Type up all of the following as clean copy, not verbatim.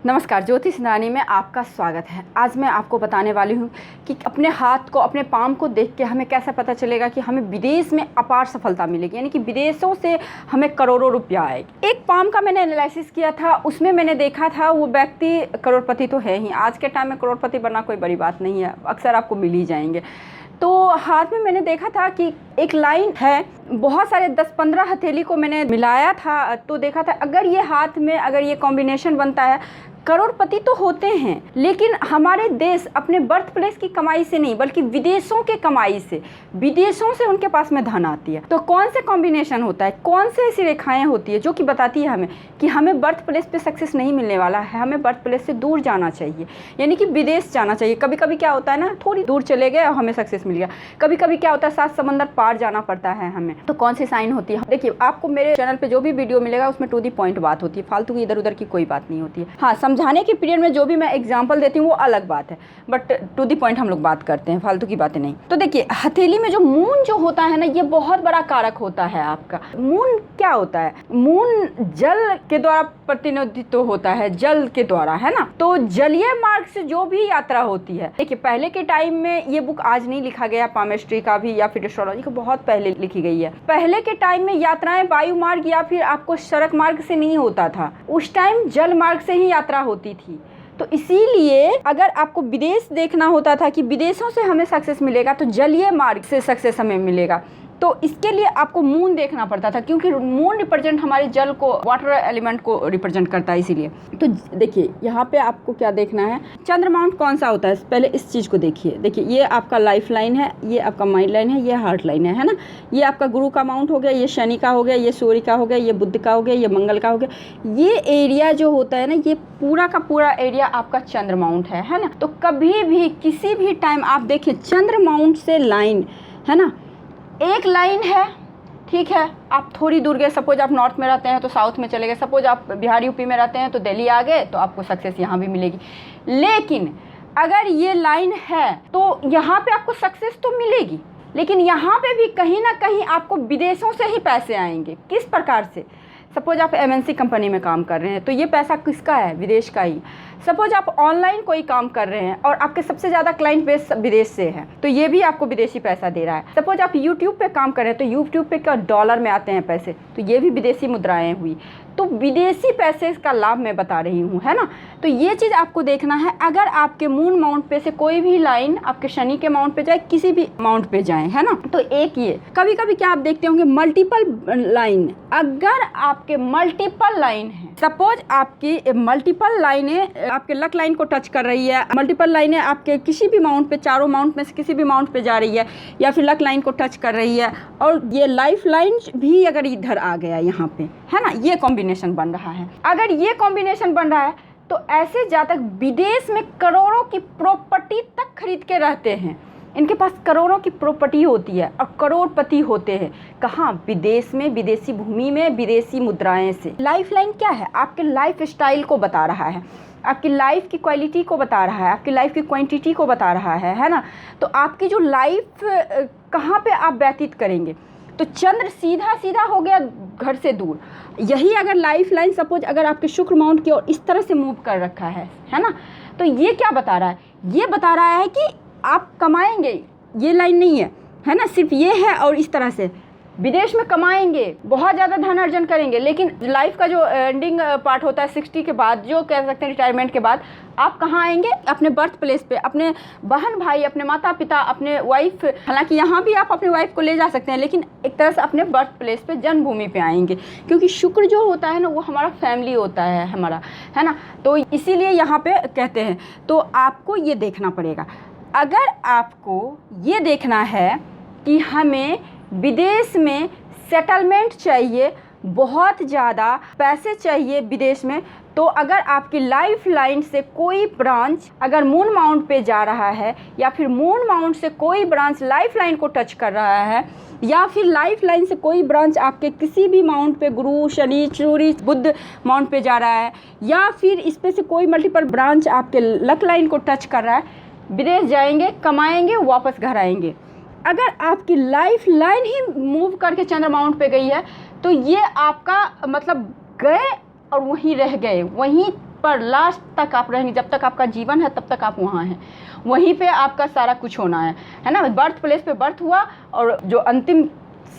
नमस्कार, ज्योतिष रानी में आपका स्वागत है। आज मैं आपको बताने वाली हूँ कि अपने हाथ को, अपने पाम को देख के हमें कैसे पता चलेगा कि हमें विदेश में अपार सफलता मिलेगी, यानी कि विदेशों से हमें करोड़ों रुपया आएगी। एक पाम का मैंने एनालिसिस किया था, उसमें मैंने देखा था वो व्यक्ति करोड़पति तो है ही। आज के टाइम में करोड़पति बनना कोई बड़ी बात नहीं है, अक्सर आपको मिल ही जाएंगे। तो हाथ में मैंने देखा था कि एक लाइन है, बहुत सारे 10-15 हथेली को मैंने मिलाया था तो देखा था अगर ये हाथ में अगर ये कॉम्बिनेशन बनता है, करोड़पति तो होते हैं, लेकिन हमारे देश अपने बर्थ प्लेस की कमाई से नहीं बल्कि विदेशों के कमाई से, विदेशों से उनके पास में धन आती है। तो कौन से कॉम्बिनेशन होता है, कौन से ऐसी रेखाएं होती है जो कि बताती है हमें कि हमें बर्थ प्लेस पे सक्सेस नहीं मिलने वाला है, हमें बर्थ प्लेस से दूर जाना चाहिए, यानी कि विदेश जाना चाहिए। कभी कभी क्या होता है ना, थोड़ी दूर चले गए और हमें सक्सेस मिल गया। कभी कभी क्या होता है, 7 समंदर पार जाना पड़ता है हमें। तो कौन सी साइन होती है? देखिए, आपको मेरे चैनल पर जो भी वीडियो मिलेगा उसमें टू दी पॉइंट बात होती है, फालतू की इधर उधर की कोई बात नहीं होती है। हाँ, समझाने के पीरियड में जो भी मैं एग्जांपल देती हूँ वो अलग बात है, बट टू दी पॉइंट हम लोग बात करते हैं, फालतू की बातें नहीं। तो देखिए, हथेली में जो मून जो होता है ना, ये बहुत बड़ा कारक होता है आपका। मून क्या होता है? मून जल के द्वारा प्रतिनिधित्व होता है, जल के द्वारा, है ना। तो जलीय मार्ग से जो भी यात्रा होती है, देखिए पहले के टाइम में ये बुक आज नहीं लिखा गया, पामेस्ट्री का भी या फिर एस्ट्रोलॉजी का बहुत पहले लिखी गई है। पहले के टाइम में यात्राएं वायु मार्ग या फिर आपको सड़क मार्ग से नहीं होता था, उस टाइम जल मार्ग से ही यात्रा होती थी। तो इसीलिए अगर आपको विदेश देखना होता था कि विदेशों से हमें सक्सेस मिलेगा तो जलीय मार्ग से सक्सेस हमें मिलेगा, तो इसके लिए आपको मून देखना पड़ता था, क्योंकि मून रिप्रेजेंट हमारे जल को, वाटर एलिमेंट को रिप्रेजेंट करता है। इसीलिए तो देखिए, यहाँ पे आपको क्या देखना है, चंद्र माउंट कौन सा होता है, पहले इस चीज़ को देखिए। देखिए, ये आपका लाइफ लाइन है, ये आपका माइंड लाइन है, ये हार्ट लाइन है ना। ये आपका गुरु का माउंट हो गया, ये शनि का हो गया, ये सूर्य का हो गया, ये बुध का हो गया, ये मंगल का हो गया। ये एरिया जो होता है ना, ये पूरा का पूरा एरिया आपका चंद्र माउंट है ना। तो कभी भी किसी भी टाइम आप देखिए, चंद्र माउंट से लाइन है ना, एक लाइन है, ठीक है। आप थोड़ी दूर गए, सपोज आप नॉर्थ में रहते हैं तो साउथ में चले गए, सपोज आप बिहार यूपी में रहते हैं तो दिल्ली आ गए, तो आपको सक्सेस यहाँ भी मिलेगी। लेकिन अगर ये लाइन है तो यहाँ पे आपको सक्सेस तो मिलेगी, लेकिन यहाँ पे भी कहीं ना कहीं आपको विदेशों से ही पैसे आएंगे। किस प्रकार से? सपोज आप MNC कंपनी में काम कर रहे हैं तो ये पैसा किसका है? विदेश का ही। सपोज आप ऑनलाइन कोई काम कर रहे हैं और आपके सबसे ज़्यादा क्लाइंट बेस विदेश से है, तो ये भी आपको विदेशी पैसा दे रहा है। सपोज आप YouTube पे काम कर रहे हैं तो YouTube पे क्या डॉलर में आते हैं पैसे, तो ये भी विदेशी मुद्राएं हुई। तो विदेशी पैसे का लाभ मैं बता रही हूँ, है ना। तो ये चीज़ आपको देखना है। अगर आपके मून माउंट पे से कोई भी लाइन आपके शनि के माउंट पे जाए, किसी भी माउंट पे जाए, है ना, तो एक ये कभी कभी क्या आप देखते होंगे मल्टीपल लाइन। अगर आपके मल्टीपल लाइन है, सपोज आपकी मल्टीपल लाइनें आपके लक लाइन को टच कर रही है, मल्टीपल लाइनें आपके किसी भी माउंट पे, चारों माउंट में से किसी भी माउंट पे जा रही है या फिर लक लाइन को टच कर रही है, और ये लाइफ लाइन भी अगर इधर आ गया यहाँ पे, है ना, ये कॉम्बिनेशन बन रहा है। अगर ये कॉम्बिनेशन बन रहा है तो ऐसे जातक विदेश में करोड़ों की प्रॉपर्टी तक खरीद के रहते हैं। इनके पास करोड़ों की प्रॉपर्टी होती है और करोड़पति होते हैं। कहाँ? विदेश में, विदेशी भूमि में, विदेशी मुद्राएं से। लाइफ लाइन क्या है? आपके लाइफ स्टाइल को बता रहा है, आपकी लाइफ की क्वालिटी को बता रहा है, आपकी लाइफ की क्वांटिटी को बता रहा है ना। तो आपकी जो लाइफ कहाँ पे आप व्यतीत करेंगे, तो चंद्र सीधा सीधा हो गया घर से दूर। यही अगर लाइफ लाइन सपोज अगर आपके शुक्र माउंट की ओर इस तरह से मूव कर रखा है ना, तो ये क्या बता रहा है? ये बता रहा है कि आप कमाएंगे, ये लाइन नहीं है ना, सिर्फ ये है और इस तरह से विदेश में कमाएंगे, बहुत ज़्यादा धन अर्जन करेंगे। लेकिन लाइफ का जो एंडिंग पार्ट होता है 60 के बाद, जो कह सकते हैं रिटायरमेंट के बाद, आप कहाँ आएंगे? अपने बर्थ प्लेस पे, अपने बहन भाई, अपने माता पिता, अपने वाइफ। हालांकि यहाँ भी आप अपनी वाइफ को ले जा सकते हैं, लेकिन एक तरह से अपने बर्थ प्लेस पे, जन्मभूमि पे आएंगे, क्योंकि शुक्र जो होता है ना, वो हमारा फैमिली होता है हमारा, है ना। तो इसीलिए यहाँ पे कहते हैं, तो आपको ये देखना पड़ेगा। अगर आपको ये देखना है कि हमें विदेश में सेटलमेंट चाहिए, बहुत ज़्यादा पैसे चाहिए विदेश में, तो अगर आपकी लाइफ लाइन से कोई ब्रांच अगर मून माउंट पे जा रहा है, या फिर मून माउंट से कोई ब्रांच लाइफ लाइन को टच कर रहा है, या फिर लाइफ लाइन से कोई ब्रांच आपके किसी भी माउंट पे, गुरु, शनि, सूर्य, बुध माउंट पे जा रहा है, या फिर इस पे से कोई मल्टीपल ब्रांच आपके लक लाइन को टच कर रहा है, विदेश जाएंगे, कमाएंगे, वापस घर आएंगे। अगर आपकी लाइफ लाइन ही मूव करके चंद्र माउंट पे गई है, तो ये आपका मतलब गए और वहीं रह गए, वहीं पर लास्ट तक आप रहेंगे, जब तक आपका जीवन है तब तक आप वहाँ हैं, वहीं पे आपका सारा कुछ होना है ना। बर्थ प्लेस पे बर्थ हुआ और जो अंतिम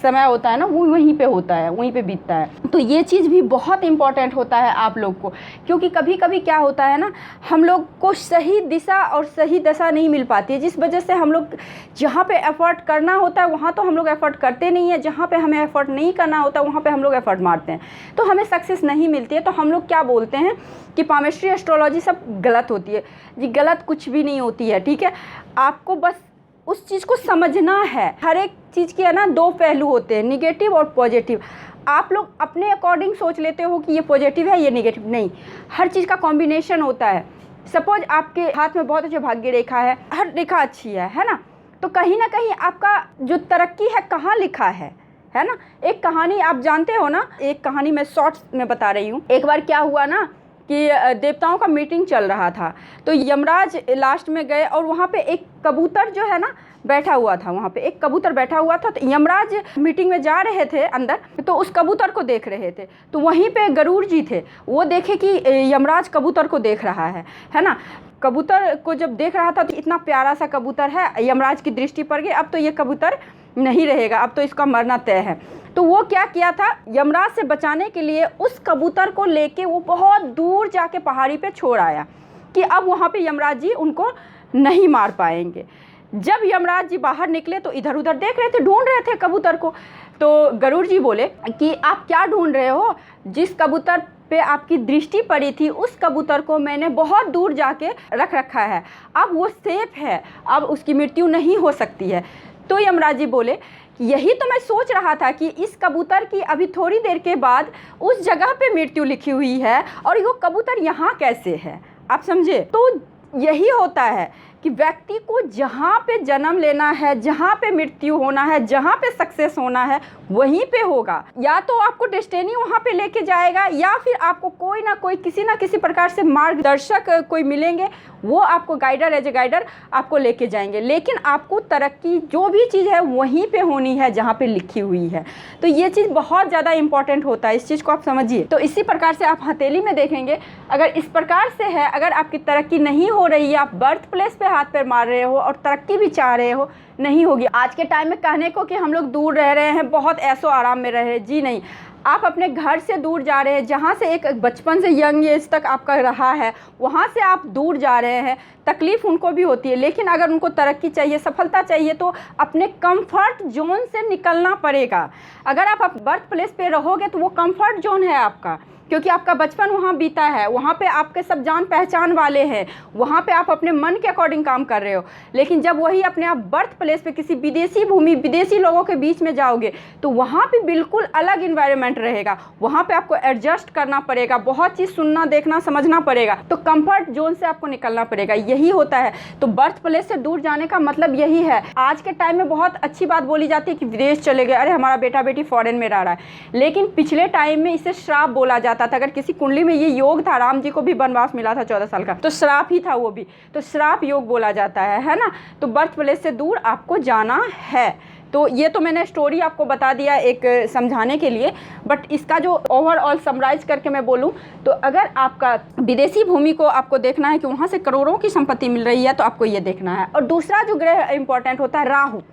समय होता है ना वो वहीं पे होता है, वहीं पे बीतता है। तो ये चीज़ भी बहुत इम्पॉर्टेंट होता है आप लोग को, क्योंकि कभी कभी क्या होता है ना, हम लोग को सही दिशा और सही दशा नहीं मिल पाती है, जिस वजह से हम लोग जहाँ पे एफर्ट करना होता है वहाँ तो हम लोग एफर्ट करते नहीं है, जहाँ पे हमें एफर्ट नहीं करना होता वहाँ पे हम लोग एफर्ट मारते हैं, तो हमें सक्सेस नहीं मिलती है। तो हम लोग क्या बोलते हैं कि पामिस्ट्री, एस्ट्रोलॉजी सब गलत होती है जी। गलत कुछ भी नहीं होती है, ठीक है। आपको बस उस चीज़ को समझना है। हर एक चीज़ के है ना दो पहलू होते हैं, निगेटिव और पॉजिटिव। आप लोग अपने अकॉर्डिंग सोच लेते हो कि ये पॉजिटिव है ये निगेटिव, नहीं, हर चीज़ का कॉम्बिनेशन होता है। सपोज आपके हाथ में बहुत अच्छी भाग्य रेखा है, हर रेखा अच्छी है ना, तो कहीं ना कहीं आपका जो तरक्की है कहाँ लिखा है ना। एक कहानी आप जानते हो ना, एक कहानी मैं शॉर्ट्स में बता रही हूँ। एक बार क्या हुआ ना कि देवताओं का मीटिंग चल रहा था, तो यमराज लास्ट में गए और वहाँ पे एक कबूतर जो है ना बैठा हुआ था, वहाँ पे एक कबूतर बैठा हुआ था। तो यमराज मीटिंग में जा रहे थे अंदर, तो उस कबूतर को देख रहे थे। तो वहीं पे गरुड़ जी थे, वो देखे कि यमराज कबूतर को देख रहा है ना। कबूतर को जब देख रहा था तो इतना प्यारा सा कबूतर है, यमराज की दृष्टि पड़ गई, अब तो ये कबूतर नहीं रहेगा, अब तो इसका मरना तय है। तो वो क्या किया था, यमराज से बचाने के लिए उस कबूतर को लेके वो बहुत दूर जाके पहाड़ी पे छोड़ आया कि अब वहाँ पे यमराज जी उनको नहीं मार पाएंगे। जब यमराज जी बाहर निकले तो इधर उधर देख रहे थे, ढूंढ रहे थे कबूतर को। तो गरुड़ जी बोले कि आप क्या ढूंढ रहे हो, जिस कबूतर पे आपकी दृष्टि पड़ी थी उस कबूतर को मैंने बहुत दूर जाके रख रखा है, अब वो सेफ है, अब उसकी मृत्यु नहीं हो सकती है। तो यमराज जी बोले यही तो मैं सोच रहा था कि इस कबूतर की अभी थोड़ी देर के बाद उस जगह पे मृत्यु लिखी हुई है और वो कबूतर यहाँ कैसे है, आप समझे। तो यही होता है कि व्यक्ति को जहाँ पे जन्म लेना है, जहाँ पे मृत्यु होना है, जहाँ पे सक्सेस होना है वहीं पे होगा। या तो आपको डेस्टिनी वहाँ पे लेके जाएगा, या फिर आपको कोई ना कोई किसी ना किसी प्रकार से मार्गदर्शक कोई मिलेंगे, वो आपको गाइडर एज ए गाइडर आपको लेके जाएंगे। लेकिन आपको तरक्की जो भी चीज़ है वहीं पे होनी है जहाँ पे लिखी हुई है। तो ये चीज़ बहुत ज़्यादा इंपॉर्टेंट होता है, इस चीज़ को आप समझिए। तो इसी प्रकार से आप हथेली में देखेंगे, अगर इस प्रकार से है, अगर आपकी तरक्की नहीं हो रही है, आप बर्थ प्लेस पे हाथ पैर मार रहे हो और तरक्की भी चाह रहे हो, नहीं होगी। आज के टाइम में कहने को कि हम लोग दूर रह रहे हैं, बहुत ऐसो आराम में रह रहे हैं, जी नहीं। आप अपने घर से दूर जा रहे हैं, जहाँ से एक बचपन से यंग एज तक आपका रहा है, वहाँ से आप दूर जा रहे हैं। तकलीफ़ उनको भी होती है, लेकिन अगर उनको तरक्की चाहिए, सफलता चाहिए, तो अपने कंफर्ट जोन से निकलना पड़ेगा। अगर आप बर्थ प्लेस पे रहोगे तो वो कंफर्ट जोन है आपका, क्योंकि आपका बचपन वहाँ बीता है, वहाँ पे आपके सब जान पहचान वाले हैं, वहाँ पे आप अपने मन के अकॉर्डिंग काम कर रहे हो। लेकिन जब वही अपने आप बर्थ प्लेस पे किसी विदेशी भूमि, विदेशी लोगों के बीच में जाओगे तो वहाँ पे बिल्कुल अलग इन्वायरमेंट रहेगा, वहाँ पे आपको एडजस्ट करना पड़ेगा, बहुत चीज़ सुनना, देखना, समझना पड़ेगा। तो कंफर्ट जोन से आपको निकलना पड़ेगा, यही होता है। तो बर्थ प्लेस से दूर जाने का मतलब यही है। आज के टाइम में बहुत अच्छी बात बोली जाती है कि विदेश चले गए, अरे हमारा बेटा बेटी फॉरेन में रह रहा है, लेकिन पिछले टाइम में इसे श्राप बोला जाता था। अगर किसी कुंडली में ये योग था, राम जी को भी वनवास मिला था 14 साल का, तो श्राप ही था वो भी, तो श्राप योग बोला जाता है ना। तो बर्थ प्लेस से दूर आपको जाना है। तो ये तो मैंने स्टोरी आपको बता दिया एक समझाने के लिए, बट इसका जो ओवरऑल समराइज करके मैं बोलूँ तो अगर आपका विदेशी भूमि को आपको देखना है कि वहाँ से करोड़ों की संपत्ति मिल रही है, तो आपको ये देखना है। और दूसरा जो ग्रह इंपॉर्टेंट होता है,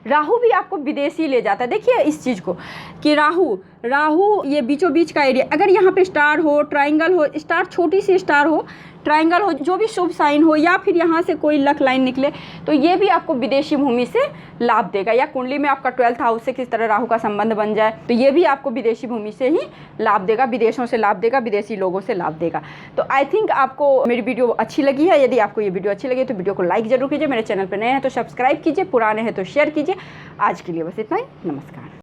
राहु भी आपको विदेशी ले जाता है। देखिए इस चीज़ को कि राहु ये बीचों बीच का एरिया, अगर यहाँ पे स्टार हो, ट्राइंगल हो, स्टार छोटी सी स्टार हो, ट्राइंगल हो, जो भी शुभ साइन हो, या फिर यहाँ से कोई लक लाइन निकले, तो ये भी आपको विदेशी भूमि से लाभ देगा। या कुंडली में आपका 12th हाउस से किस तरह राहु का संबंध बन जाए, तो ये भी आपको विदेशी भूमि से ही लाभ देगा, विदेशों से लाभ देगा, विदेशी लोगों से लाभ देगा। तो आई थिंक आपको मेरी वीडियो अच्छी लगी है। यदि आपको ये वीडियो अच्छी लगी तो वीडियो को लाइक जरूर कीजिए, मेरे चैनल पर नए हैं तो सब्सक्राइब कीजिए, पुराने हैं तो शेयर कीजिए। आज के लिए बस इतना ही, नमस्कार।